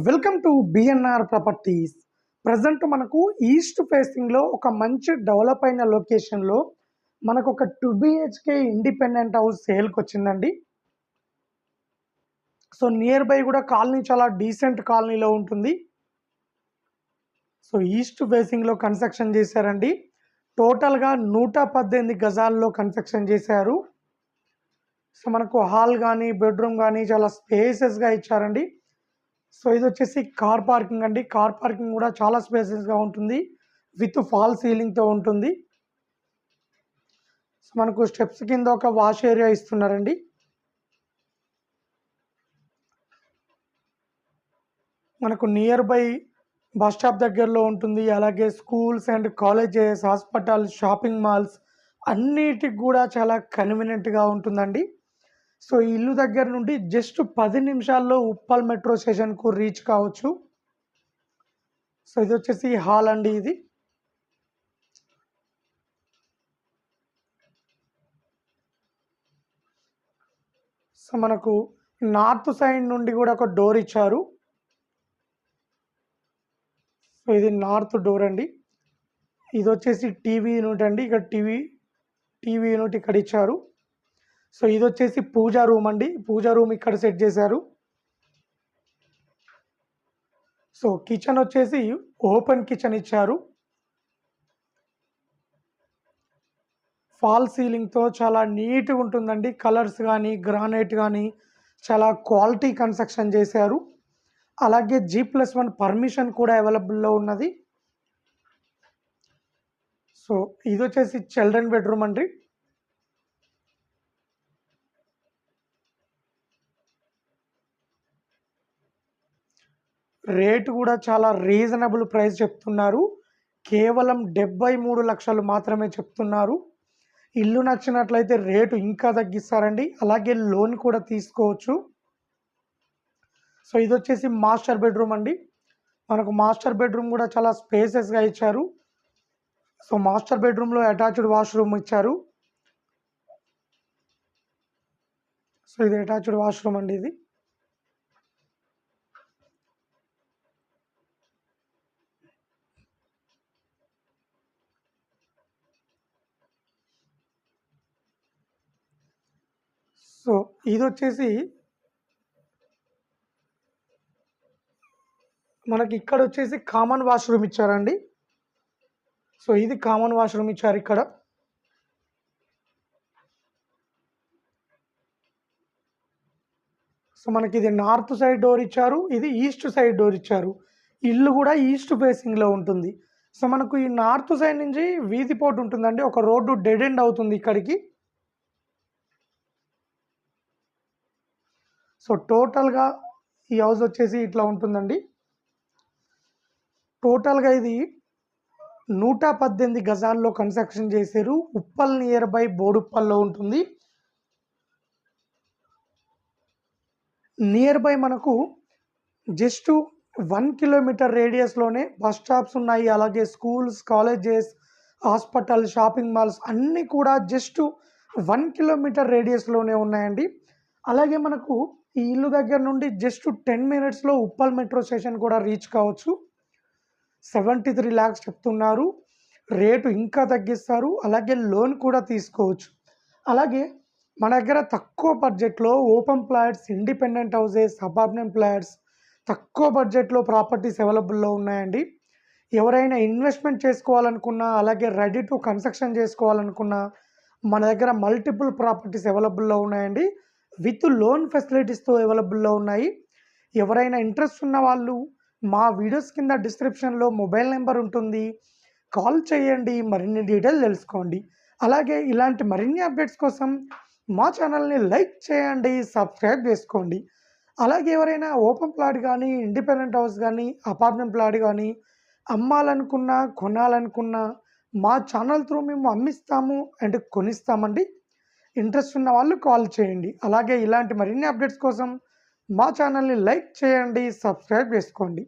Welcome to BNR properties. Present మనకు east ఫేసింగ్లో ఒక మంచి డెవలప్ అయిన లొకేషన్లో మనకు ఒక 2 BHK ఇండిపెండెంట్ హౌస్ సేల్కి వచ్చిందండి. సో నియర్ బై కూడా కాలనీ చాలా డీసెంట్ కాలనీలో ఉంటుంది. సో ఈస్ట్ ఫేసింగ్లో కన్స్ట్రక్షన్ చేశారండి. టోటల్గా 118 గజాల్లో కన్స్ట్రక్షన్ చేశారు. సో మనకు హాల్ కానీ బెడ్రూమ్ కానీ చాలా స్పేసెస్గా ఇచ్చారండి. సో ఇది వచ్చేసి కార్ పార్కింగ్ అండి. కార్ పార్కింగ్ కూడా చాలా స్పేసెస్గా ఉంటుంది, విత్ ఫాల్ సీలింగ్తో ఉంటుంది. సో మనకు స్టెప్స్ కింద ఒక వాష్ ఏరియా ఇస్తున్నారండి. మనకు నియర్ బై బస్ స్టాప్ దగ్గరలో ఉంటుంది. అలాగే schools and colleges, hospital, shopping malls అన్నిటికి కూడా చాలా కన్వీనియంట్గా ఉంటుందండి. సో ఈ ఇల్లు దగ్గర నుండి జస్ట్ 10 నిమిషాల్లో ఉప్పల్ మెట్రో స్టేషన్కు రీచ్ కావచ్చు. సో ఇది వచ్చేసి హాల్ అండి. ఇది సో మనకు నార్త్ సైడ్ నుండి కూడా ఒక డోర్ ఇచ్చారు. సో ఇది నార్త్ డోర్ అండి. ఇది వచ్చేసి టీవీ యూనిట్ అండి. ఇక్కడ టీవీ యూనిట్ ఇక్కడ ఇచ్చారు. సో ఇది వచ్చేసి పూజా రూమ్ అండి. పూజా రూమ్ ఇక్కడ సెట్ చేశారు. సో కిచెన్ వచ్చేసి ఓపెన్ కిచెన్ ఇచ్చారు. ఫాల్ సీలింగ్తో చాలా నీట్గా ఉంటుందండి. కలర్స్ కానీ గ్రానైట్ కానీ చాలా క్వాలిటీ కన్స్ట్రక్షన్ చేశారు. అలాగే G+1 పర్మిషన్ కూడా అవైలబుల్లో ఉన్నది. సో ఇది వచ్చేసి చిల్డ్రన్ బెడ్రూమ్ అండి. రేటు కూడా చాలా రీజనబుల్ ప్రైస్ చెప్తున్నారు. కేవలం 73 లక్షలు మాత్రమే చెప్తున్నారు. ఇల్లు నచ్చినట్లయితే రేటు ఇంకా తగ్గిస్తారండి. అలాగే లోన్ కూడా తీసుకోవచ్చు. సో ఇది వచ్చేసి మాస్టర్ బెడ్రూమ్ అండి. మనకు మాస్టర్ బెడ్రూమ్ కూడా చాలా స్పేసెస్గా ఇచ్చారు. సో మాస్టర్ బెడ్రూమ్లో అటాచ్డ్ వాష్రూమ్ ఇచ్చారు. సో ఇది అటాచ్డ్ వాష్రూమ్ అండి. ఇది సో ఇది వచ్చేసి మనకి ఇక్కడ వచ్చేసి కామన్ వాష్రూమ్ ఇచ్చారండి. సో ఇది కామన్ వాష్రూమ్ ఇచ్చారు ఇక్కడ. సో మనకి ఇది నార్త్ సైడ్ డోర్ ఇచ్చారు, ఇది ఈస్ట్ సైడ్ డోర్ ఇచ్చారు. ఇల్లు కూడా ఈస్ట్ ఫేసింగ్లో ఉంటుంది. సో మనకు ఈ నార్త్ సైడ్ నుంచి వీధి పోటు ఉంటుందండి. ఒక రోడ్డు డెడ్ ఎండ్ అవుతుంది ఇక్కడికి. సో టోటల్గా ఈ హౌస్ వచ్చేసి ఇట్లా ఉంటుందండి. టోటల్గా ఇది 118 గజాల్లో కన్స్ట్రక్షన్ చేశారు. ఉప్పల్ నియర్ బై బోడుప్పల్లో ఉంటుంది. నియర్ బై మనకు జస్ట్ 1 కిలోమీటర్ రేడియస్లోనే బస్ స్టాప్స్ ఉన్నాయి. అలాగే schools, colleges, hospital, shopping malls అన్నీ కూడా జస్ట్ 1 కిలోమీటర్ రేడియస్లోనే ఉన్నాయండి. అలాగే మనకు ఈ ఇల్లు దగ్గర నుండి జస్ట్ 10 మినిట్స్లో ఉప్పల్ మెట్రో స్టేషన్ కూడా రీచ్ కావచ్చు. 73 lakhs చెప్తున్నారు. రేటు ఇంకా తగ్గిస్తారు. అలాగే లోన్ కూడా తీసుకోవచ్చు. అలాగే మన దగ్గర తక్కువ బడ్జెట్లో open plots, independent houses, apartment plots తక్కువ బడ్జెట్లో ప్రాపర్టీస్ అవైలబుల్లో ఉన్నాయండి. ఎవరైనా ఇన్వెస్ట్మెంట్ చేసుకోవాలనుకున్నా, అలాగే రెడీ టు కన్స్ట్రక్షన్ చేసుకోవాలనుకున్నా మన దగ్గర మల్టిపుల్ ప్రాపర్టీస్ అవైలబుల్లో ఉన్నాయండి. విత్ లోన్ ఫెసిలిటీస్తో అవైలబుల్లో ఉన్నాయి. ఎవరైనా ఇంట్రెస్ట్ ఉన్న వాళ్ళు మా వీడియోస్ కింద డిస్క్రిప్షన్లో మొబైల్ నెంబర్ ఉంటుంది, కాల్ చేయండి, మరిన్ని డీటెయిల్ తెలుసుకోండి. అలాగే ఇలాంటి మరిన్ని అప్డేట్స్ కోసం మా ఛానల్ని లైక్ చేయండి, సబ్స్క్రైబ్ చేసుకోండి. అలాగే ఎవరైనా ఓపెన్ ప్లాట్ కానీ, ఇండిపెండెంట్ హౌస్ కానీ, అపార్ట్మెంట్ ప్లాట్ కానీ అమ్మాలనుకున్నా, కొనాలనుకున్నా మా ఛానల్ త్రూ మేము అమ్మిస్తాము అండ్ కొనిస్తామండి. ఇంట్రెస్ట్ ఉన్న వాళ్ళు కాల్ చేయండి. అలాగే ఇలాంటి మరిన్ని అప్డేట్స్ కోసం మా ఛానల్ని లైక్ చేయండి, సబ్స్క్రైబ్ చేసుకోండి.